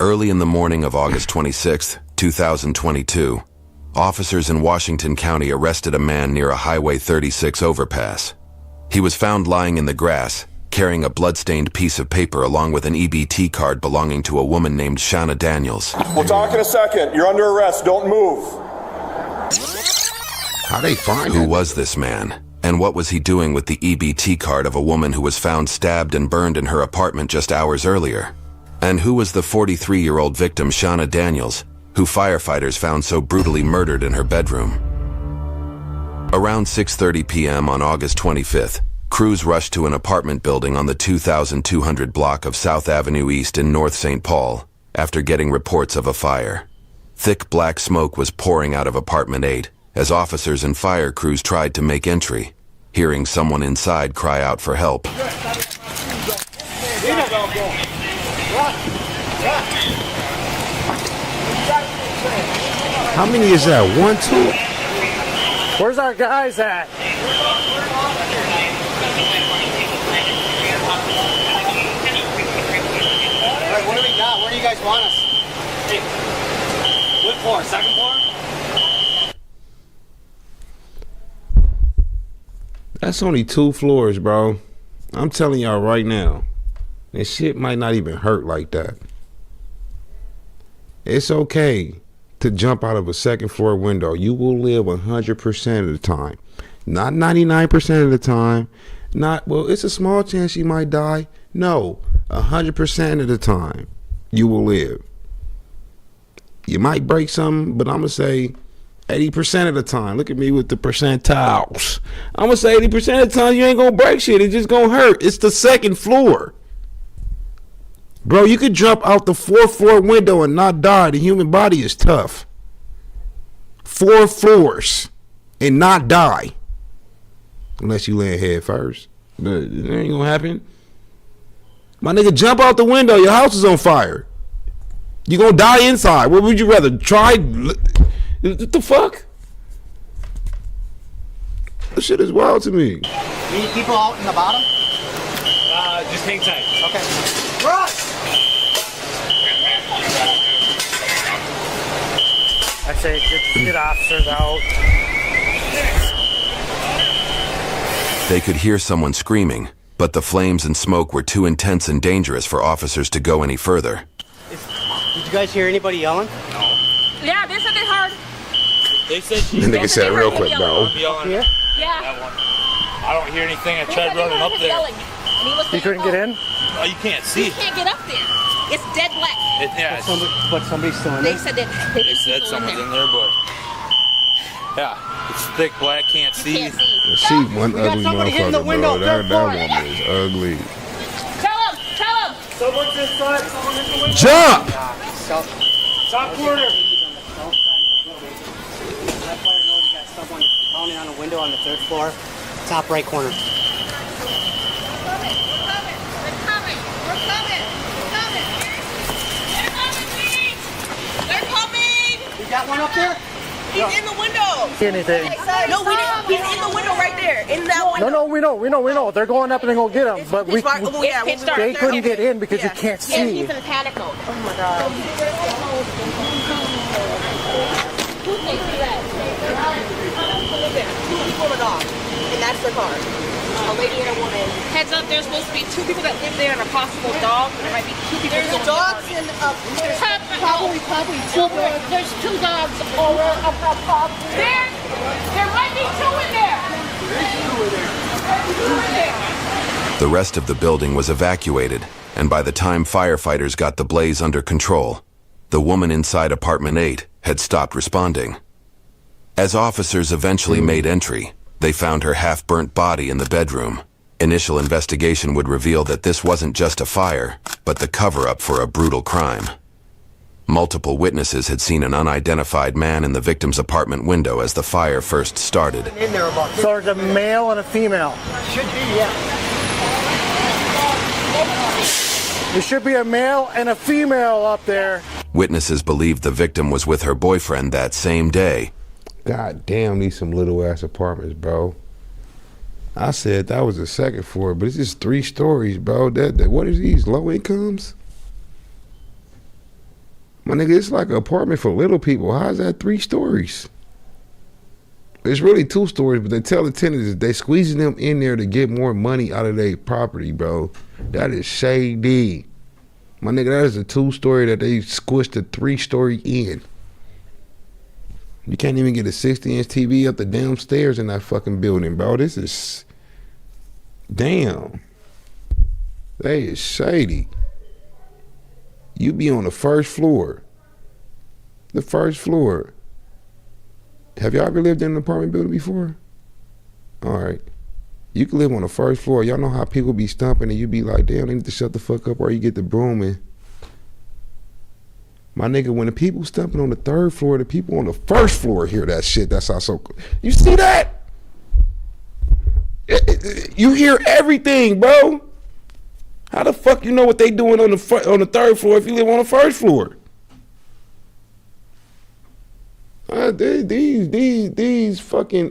Early in the morning of August 26, 2022, officers in Washington County arrested a man near a Highway 36 overpass. He was found lying in the grass, carrying a blood-stained piece of paper along with an EBT card belonging to a woman named Shauna Daniels. We'll talk in a second. You're under arrest. Don't move. How'd they find Who was this man? And what was he doing with the EBT card of a woman who was found stabbed and burned in her apartment just hours earlier? And who was the 43-year-old victim, Shauna Daniels, who firefighters found so brutally murdered in her bedroom? Around 6:30 p.m. on August 25th, crews rushed to an apartment building on the 2200 block of South Avenue East in North St. Paul after getting reports of a fire. Thick black smoke was pouring out of apartment 8 as officers and fire crews tried to make entry, hearing someone inside cry out for help. How many is that? 1, 2? Where's our guys at? Alright, what do we got? Where do you guys want us? Hey, what floor? Second floor? That's only 2 floors, bro. I'm telling y'all right now, this shit might not even hurt like that. It's okay to jump out of a second floor window. You will live 100% of the time. Not 99% of the time. Not, well, it's a small chance you might die. No, 100% of the time you will live. You might break something, but I'm going to say 80% of the time. Look at me with the percentiles. I'm going to say 80% of the time you ain't going to break shit. It's just going to hurt. It's the second floor. Bro, you could jump out the 4th floor window and not die. The human body is tough. 4 floors and not die. Unless you land head first. But it ain't gonna happen. My nigga, jump out the window. Your house is on fire. You gonna die inside. What would you rather try? What the fuck? This shit is wild to me. You need people out in the bottom? Just hang tight. Okay. Rush! I say get officers out. They could hear someone screaming, but the flames and smoke were too intense and dangerous for officers to go any further. Did you guys hear anybody yelling? Yeah, they said they heard. They said she. The nigga said real quick, bro. Yelling. Yeah? Yeah. I don't hear anything. I They tried said they running heard up him there. yelling, and he was You saying, couldn't get in? "Oh, Oh, you can't see. You can't get up there. It's dead black." Yeah, But somebody's still in They there? said that they said someone's in there, but yeah, it's thick black. Can't You see. can't see. She one got ugly somebody hitting the motherfucker, window, bro. That third floor. woman is ugly. Tell him. Tell him. Someone's inside. Someone in the window. Jump! Top corner. That fire knows we got someone pounding on a window on the 3rd floor. Top right corner. We're coming. We're coming. We're coming. We're coming. They're coming, please. They're coming. You got one up there? He's in the window. Anything? No, we didn't. He's in the window right there. In that window. No, we know. They're going up and they're gonna get him, but we they couldn't get in because you can't Yeah, see. he's in panic mode. Oh my god. Who thinks that? Two people and a dog. And that's their car. A lady and a woman. Heads up, there's supposed to be 2 people that live there and a possible dog. There might be 2 people. There's dogs and probably 2. There's 2 dogs over up the top. There might be 2 in there. There's 2 in there. The rest of the building was evacuated, and by the time firefighters got the blaze under control, the woman inside apartment 8 had stopped responding. As officers eventually made entry, they found her half-burnt body in the bedroom. Initial investigation would reveal that this wasn't just a fire, but the cover-up for a brutal crime. Multiple witnesses had seen an unidentified man in the victim's apartment window as the fire first started. In there about So there's a male and a female. should be, yeah. There should be a male and a female up there. Witnesses believed the victim was with her boyfriend that same day. God damn, these some little ass apartments, bro. I said that was the 2nd floor, but it's just 3 stories, bro. That what is these, low incomes? My nigga, it's like an apartment for little people. How's that 3 stories? It's really 2 stories, but they tell the tenants they squeezing them in there to get more money out of their property, bro. That is shady. My nigga, that is a 2-story that they squished a 3-story in. You can't even get a 60-inch TV up the damn stairs in that fucking building, bro. This is... Damn. That is shady. You be on the first floor. The first floor. Have y'all ever lived in an apartment building before? All right. You can live on the first floor. Y'all know how people be stomping and you be like, damn, they need to shut the fuck up, or you get the broom and... My nigga, when the people stomping on the 3rd floor, the people on the 1st floor hear that shit. That's how so... You see that? You hear everything, bro. How the fuck you know what they doing on the 3rd floor if you live on the 1st floor? These fucking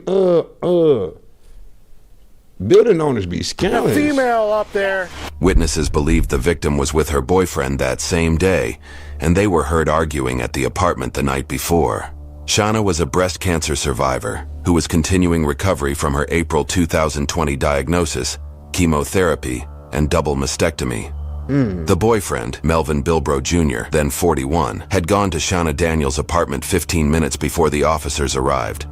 building owners be scamming. Female up there. Witnesses believed the victim was with her boyfriend that same day, and they were heard arguing at the apartment the night before. Shauna was a breast cancer survivor who was continuing recovery from her April 2020 diagnosis, chemotherapy, and double mastectomy. The boyfriend, Melvin Bilbrow Jr., then 41, had gone to Shauna Daniels' apartment 15 minutes before the officers arrived.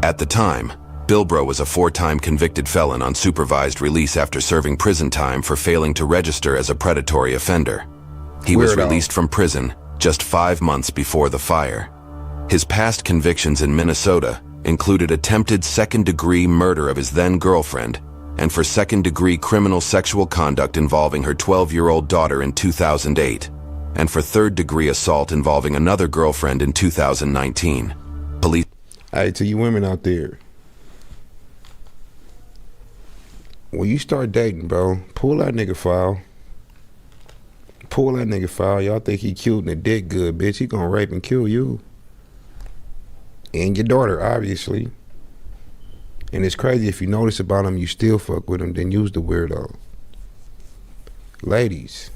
At the time, Bilbrow was a 4-time convicted felon on supervised release after serving prison time for failing to register as a predatory offender. He was released from prison just 5 months before the fire. His past convictions in Minnesota included attempted 2nd-degree murder of his then-girlfriend and for 2nd-degree criminal sexual conduct involving her 12-year-old daughter in 2008, and for 3rd-degree assault involving another girlfriend in 2019. Police... Hey, to you women out there, when you start dating, bro, pull that nigga file. Pull that nigga file. Y'all think he cute and the dick good, bitch. He gonna rape and kill you. And your daughter, obviously. And it's crazy, if you notice about him, you still fuck with him, then use the weirdo. Ladies.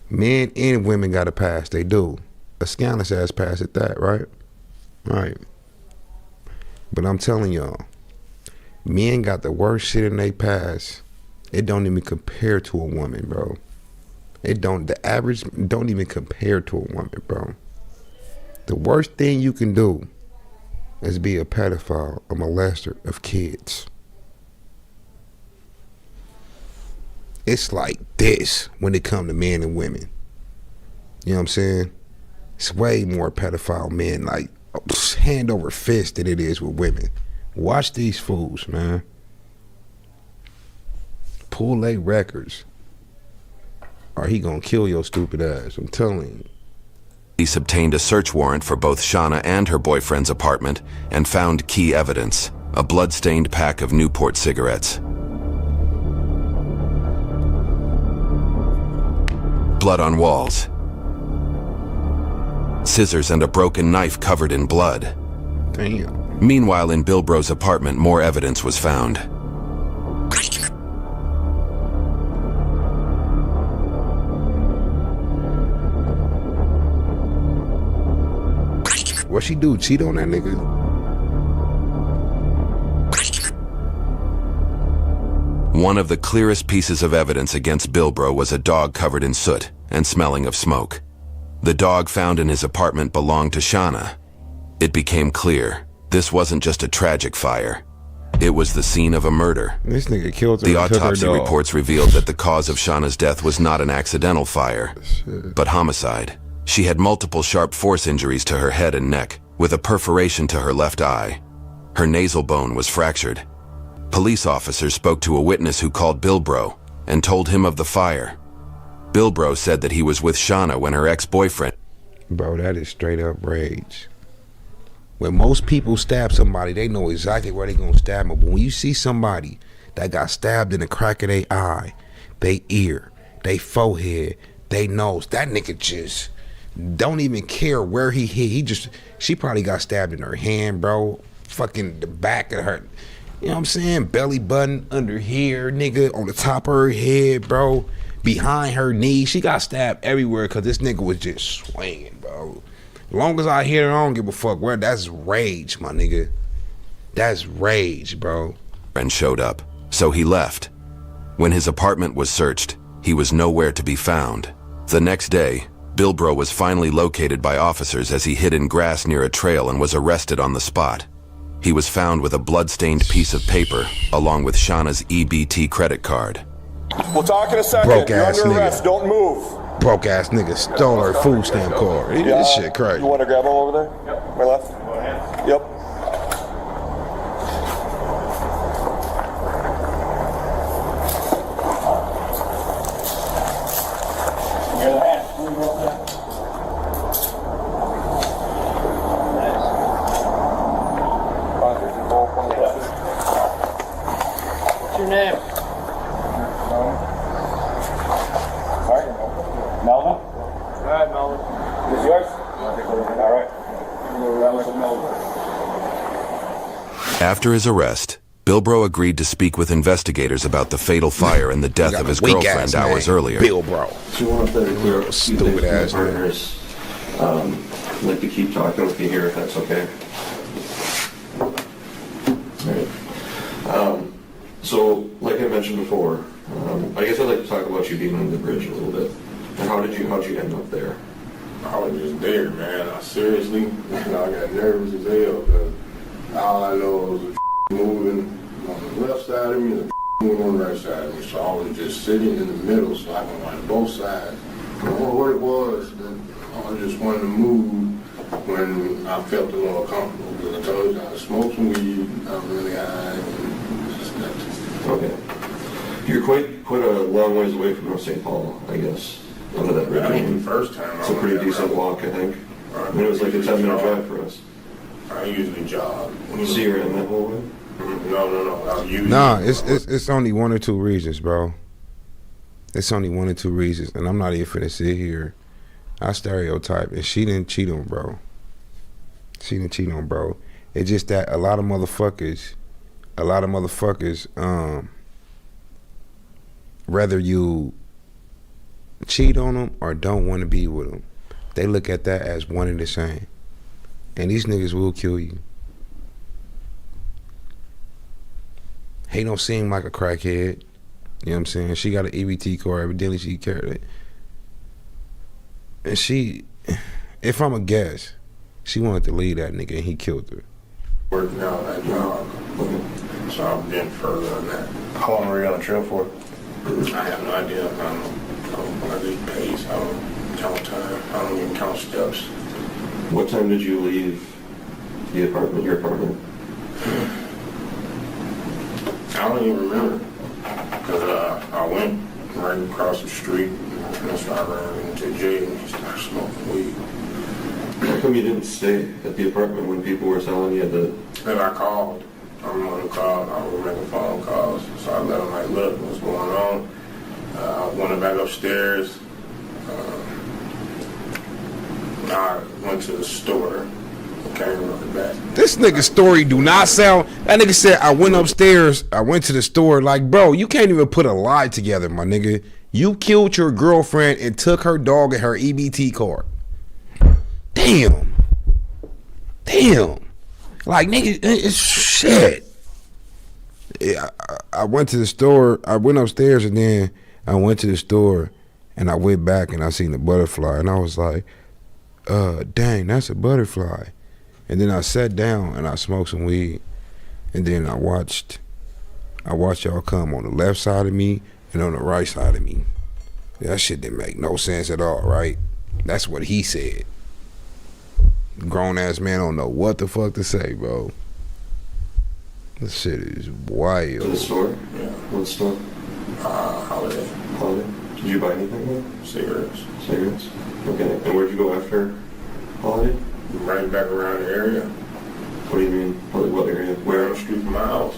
Men and women got a pass, they do. A scandalous ass pass at that, right? Right. But I'm telling y'all, men got the worst shit in their past. It don't even compare to a woman, bro. The average don't even compare to a woman, bro. The worst thing you can do is be a pedophile, a molester of kids. It's like this when it comes to men and women. You know what I'm saying? It's way more pedophile men, like hand over fist, than it is with women. Watch these fools, man. Pull their records, or he gonna kill your stupid ass. I'm telling you. Police obtained a search warrant for both Shauna and her boyfriend's apartment and found key evidence, a blood-stained pack of Newport cigarettes. Blood on walls. Scissors and a broken knife covered in blood. Damn. Meanwhile, in Bilbrow's apartment, more evidence was found. What she do? Cheat on that nigga? One of the clearest pieces of evidence against Bilbrow was a dog covered in soot and smelling of smoke. The dog found in his apartment belonged to Shauna. It became clear this wasn't just a tragic fire. It was the scene of a murder. This nigga killed her. The autopsy reports revealed that the cause of Shauna's death was not an accidental fire, but homicide. She had multiple sharp force injuries to her head and neck, with a perforation to her left eye. Her nasal bone was fractured. Police officers spoke to a witness who called Bilbrow and told him of the fire. Bilbrow said that he was with Shauna when her ex-boyfriend... Bro, that is straight up rage. When most people stab somebody, they know exactly where they gonna stab them. But when you see somebody that got stabbed in the crack of their eye, they ear, they forehead, they nose, that nigga just don't even care where he hit. She probably got stabbed in her hand, bro. Fucking the back of her. You know what I'm saying? Belly button under here, nigga, on the top of her head, bro. Behind her knee. She got stabbed everywhere because this nigga was just swinging, bro. As long as I hit her, I don't give a fuck. Where that's rage, my nigga. That's rage, bro. And showed up, so he left. When his apartment was searched, he was nowhere to be found. The next day, Bilbro was finally located by officers as he hid in grass near a trail and was arrested on the spot. He was found with a blood-stained piece of paper, along with Shauna's EBT credit card. We'll talk in a second. Broke You're ass under nigga. arrest. Don't move. Broke ass nigga stole her food stamp card. This shit crazy. You want to grab him over there? Yep. My left? Yep. What's your name? Melvin? All right, Melvin. This yours? All right. After his arrest, Bilbro agreed to speak with investigators about the fatal fire and the death of his girlfriend hours earlier. Bilbro. Do you want to clear up Stupid ass partners? I'd like to keep talking with you here if that's okay. All right. So, like I mentioned before, I guess I'd like to talk about you being on the bridge a little bit. And how'd you end up there? I was just there, man. I seriously, I got nervous as hell because all I know was a moving on the left side of me and a moving on the right side of me. So I was just sitting in the middle so I can watch both sides. I don't know what it was, but I just wanted to move when I felt a little comfortable because I told you I smoked some weed, I'm really high, and just that. Okay. You're quite a long ways away from North St. Paul, I guess, under that bridge. I mean, the first time It's a pretty decent walk, I think. I mean, it was like a 10-minute drive for us. I usually jog. So you're in that whole way? No. I usually Nah, it's only one or two reasons, bro. It's only one or two reasons, and I'm not even finna sit here. I stereotype, and she didn't cheat on bro. She didn't cheat on bro. It's just that a lot of motherfuckers, whether you cheat on them or don't want to be with them, they look at that as one and the same. And these niggas will kill you. He don't seem like a crackhead. You know what I'm saying? She got an EBT card. Evidently she carried it. And she, if I'm a guess, she wanted to leave that nigga and he killed her. working out at job. So I've been further than that. How long were you on the trail for? I have no idea. I don't get pace. I don't count time. I don't even count steps. What time did you leave the apartment, your apartment? I don't even remember. Because I went right across the street and started running into jail and started smoking weed. How come you didn't stay at the apartment when people were telling you that? Then I called. I'm the one who called. I was making phone calls. So I let them like, look, what's going on? I went back upstairs. I went to the store. Came running back. This nigga's story do not sound. That nigga said I went upstairs. I went to the store. Like, bro, you can't even put a lie together, my nigga. You killed your girlfriend and took her dog and her EBT card. Damn. Like, nigga, it's shit. I went to the store. I went upstairs and then I went to the store and I went back and I seen the butterfly and I was like, dang, that's a butterfly. And then I sat down and I smoked some weed. And then I watched y'all come on the left side of me and on the right side of me. That shit didn't make no sense at all, right? That's what he said. Grown ass man don't know what the fuck to say, bro. This shit is wild. To the store? Yeah. What store? Holiday. Holiday? Did you buy anything there? Cigarettes. Cigarettes? Okay. And where'd you go after Holiday? Right back around the area. What do you mean? What area? Where on the street from my house.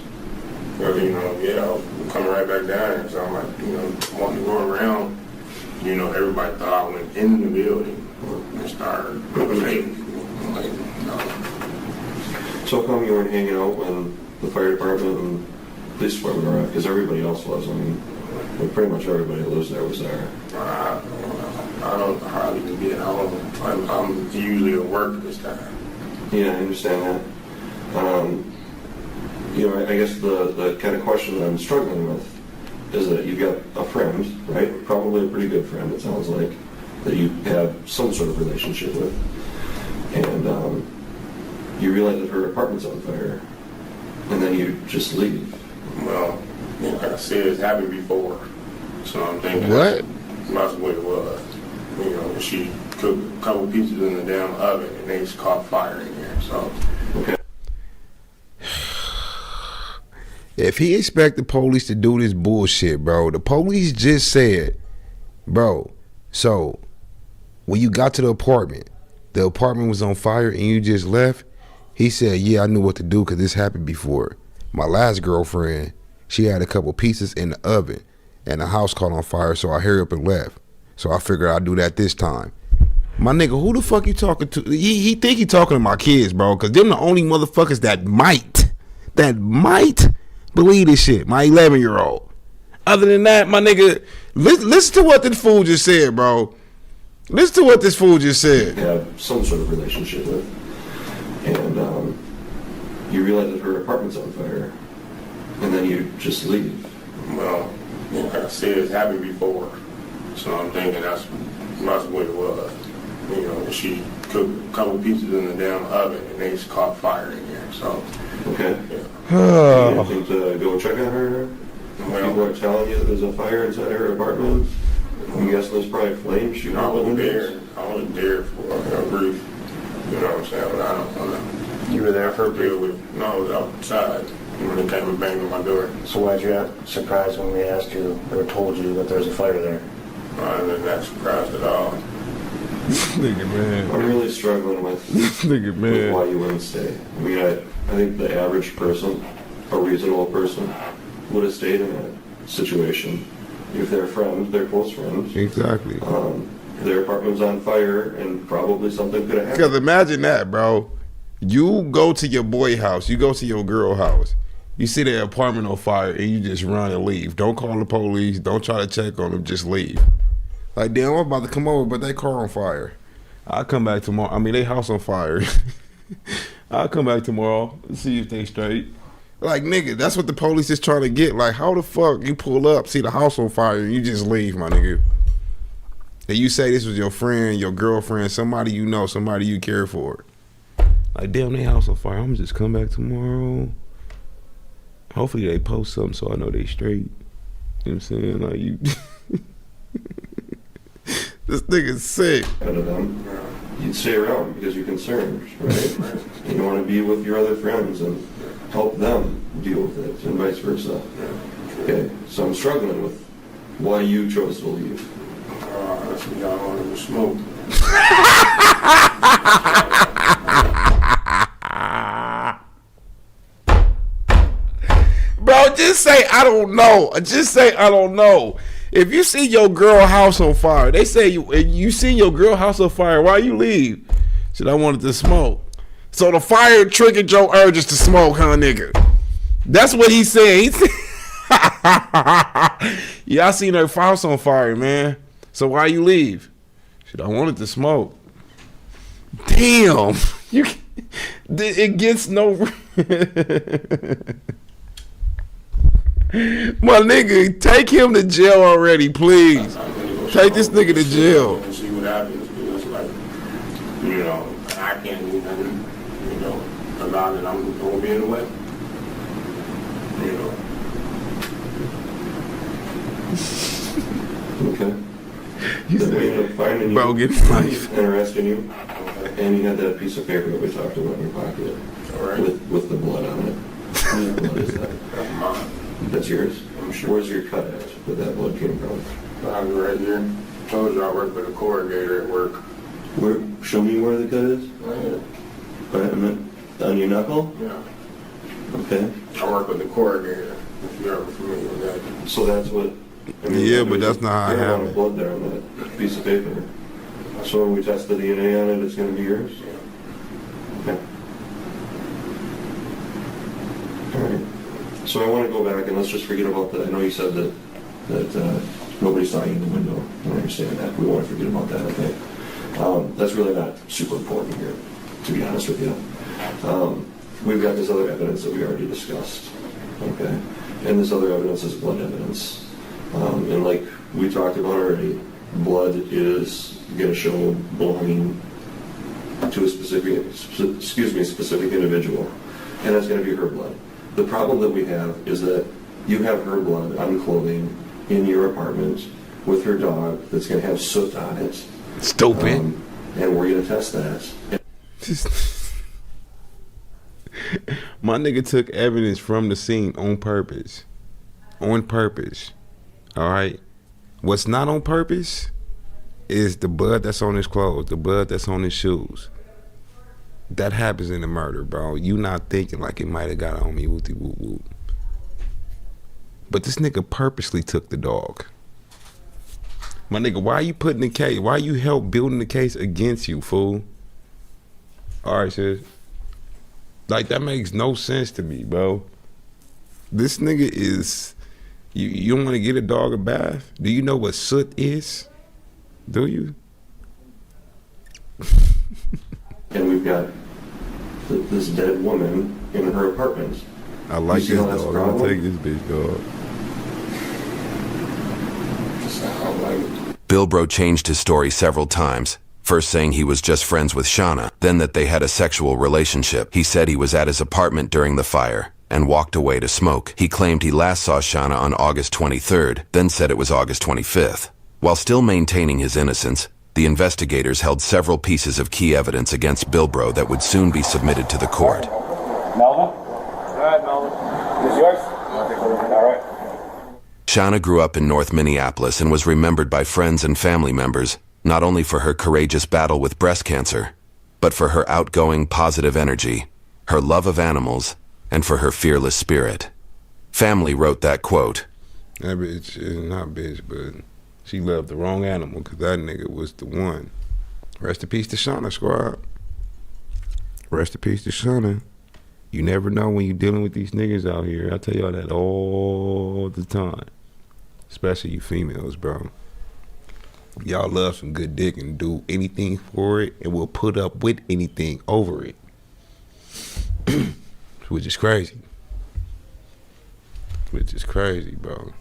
Well, I was coming right back down there. So I'm like, wanting to go around. Everybody thought I went in the building and started looking. I'm like, no. So how come you weren't hanging out when the fire department and police department were at? Because everybody else was. I mean, like pretty much everybody that lives there was there. I don't hardly get home. I'm usually at work this time. Yeah, I understand that. You know, I guess the kind of question that I'm struggling with is that you've got a friend, right? Probably a pretty good friend, it sounds like, that you have some sort of relationship with. And you realize that her apartment's on fire, and then you just leave. Well, like I said, it's happened before. So I'm thinking What? that's what it was. You know, she cooked a couple pieces in the damn oven and they just caught fire in there. So, Okay. If he expect the police to do this bullshit, bro, the police just said, bro, so when you got to the apartment was on fire and you just left, he said, yeah, I knew what to do because this happened before. My last girlfriend, she had a couple pieces in the oven and the house caught on fire, so I hurried up and left. So I figured I'd do that this time. My nigga, who the fuck you talking to? He think he talking to my kids, bro, because them the only motherfuckers that might believe this shit. My 11-year-old. Other than that, my nigga, listen to what this fool just said, bro. Listen to what this fool just said. Have some sort of relationship with. And you realize that her apartment's on fire, and then you just leave. well, like I said, it's happened before. So I'm thinking that's what it was. You know, she cooked a couple pieces in the damn oven and they just caught fire in there. So, Okay. yeah. You think to go check on her? Well, People are telling you that there's a fire inside her apartment. I'm guessing there's probably flames shooting I out the wasn't windows. there. I wasn't there for a brief. You know what I'm saying? But I don't know. You were there for a brief. Deal with. No, I was outside when they came and banged on my door. So why'd you act surprised when we asked you or told you that there's a fire there? I wasn't that surprised at all. Nigga, man. I'm really struggling with, Nigga, with man. why you wouldn't stay. I mean, I think the average person, a reasonable person, would have stayed in that situation. If they're friends, they're close friends. Exactly. Their apartment's on fire, and probably something could have happened. Because imagine that, bro. You go to your boy house, you go to your girl house, you see their apartment on fire, and you just run and leave. Don't call the police. Don't try to check on them. Just leave. Like, damn, I'm about to come over, but they car on fire. I'll come back tomorrow. I mean, they house on fire. I'll come back tomorrow and see if they straight. Like, nigga, that's what the police is trying to get. Like, how the fuck you pull up, see the house on fire, and you just leave, my nigga? And you say this was your friend, your girlfriend, somebody you know, somebody you care for. Like, damn, they house on fire. I'm gonna just come back tomorrow. Hopefully they post something so I know they straight. You know what I'm saying? Like, you... This nigga's sick. Out of them, you'd stay around because you're concerned, right? You want to be with your other friends and help them deal with it, and vice versa. Okay, so I'm struggling with why you chose to leave. That's what y'all wanted to smoke. Bro, just say I don't know. Just say I don't know. If you see your girl house on fire, they say you see your girl house on fire, why you leave? Said I wanted to smoke. So the fire triggered your urges to smoke, huh, nigga? That's what he said. He said yeah, I seen her house on fire, man. So why you leave? Said I wanted to smoke. Damn. It gets no... My nigga, take him to jail already, please. Take this nigga to jail. And see what happens. It's like, you know, I can't do nothing, you know, about it. I'm going to be in the way. You know. Okay. You Then we ended up finding you, bro, get life. and arresting you, and you had that piece of paper that we talked about in your pocket, All right. with the blood on it. Whose blood is that? That's mine. That's yours? I'm sure. Where's your cut at that that blood came from? I'm right here. Told you I work with a corrugator at work. Where? Show me where the cut is. Right here. On your knuckle? Yeah. Okay. I work with the corrugator, if you're ever familiar with that. So that's what... Yeah, but that's not how it There's a lot of happened. blood there on that piece of paper. So when we test the DNA on it, it's going to be yours? Yeah. Okay. All right. So I want to go back and let's just forget about that. I know you said that nobody saw you in the window. I understand that. We want to forget about that, okay? That's really not super important here, to be honest with you. We've got this other evidence that we already discussed, okay? And this other evidence is blood evidence. And like we talked about already, blood is going to show belonging to a specific individual, and that's going to be her blood. The problem that we have is that you have her blood on clothing in your apartment with her dog that's going to have soot on it. Stupid. And we're going to test that. My nigga took evidence from the scene on purpose. On purpose. All right? What's not on purpose is the blood that's on his clothes, the blood that's on his shoes. That happens in the murder, bro. You not thinking like it might have got on me, wooty woo woo. But this nigga purposely took the dog. My nigga, why you putting the case? Why you help building the case against you, fool? All right, sis. Like, that makes no sense to me, bro. This nigga is... You don't want to get a dog a bath? Do you know what soot is? Do you? And we've got this dead woman in her apartment. I like this dog. I'm gonna take this bitch, dog. Bilbro changed his story several times, first saying he was just friends with Shauna, then that they had a sexual relationship. He said he was at his apartment during the fire and walked away to smoke. He claimed he last saw Shauna on August 23rd, then said it was August 25th. While still maintaining his innocence, the investigators held several pieces of key evidence against Bilbro that would soon be submitted to the court. Melvin? All right, Melvin. Is yours? All right. Shauna grew up in North Minneapolis and was remembered by friends and family members not only for her courageous battle with breast cancer, but for her outgoing, positive energy, her love of animals, and for her fearless spirit. Family wrote that quote. That bitch is not bitch, but she loved the wrong animal because that nigga was the one. Rest in peace to Shauna, squad. Rest in peace to Shauna. You never know when you're dealing with these niggas out here. I tell y'all that all the time. Especially you females, bro. Y'all love some good dick and do anything for it and will put up with anything over it. Which is crazy. Which is crazy, bro.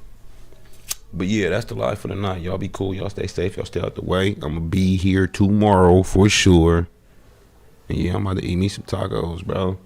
But yeah, that's the life for the night. Y'all be cool. Y'all stay safe. Y'all stay out the way. I'm going to be here tomorrow for sure. And yeah, I'm about to eat me some tacos, bro.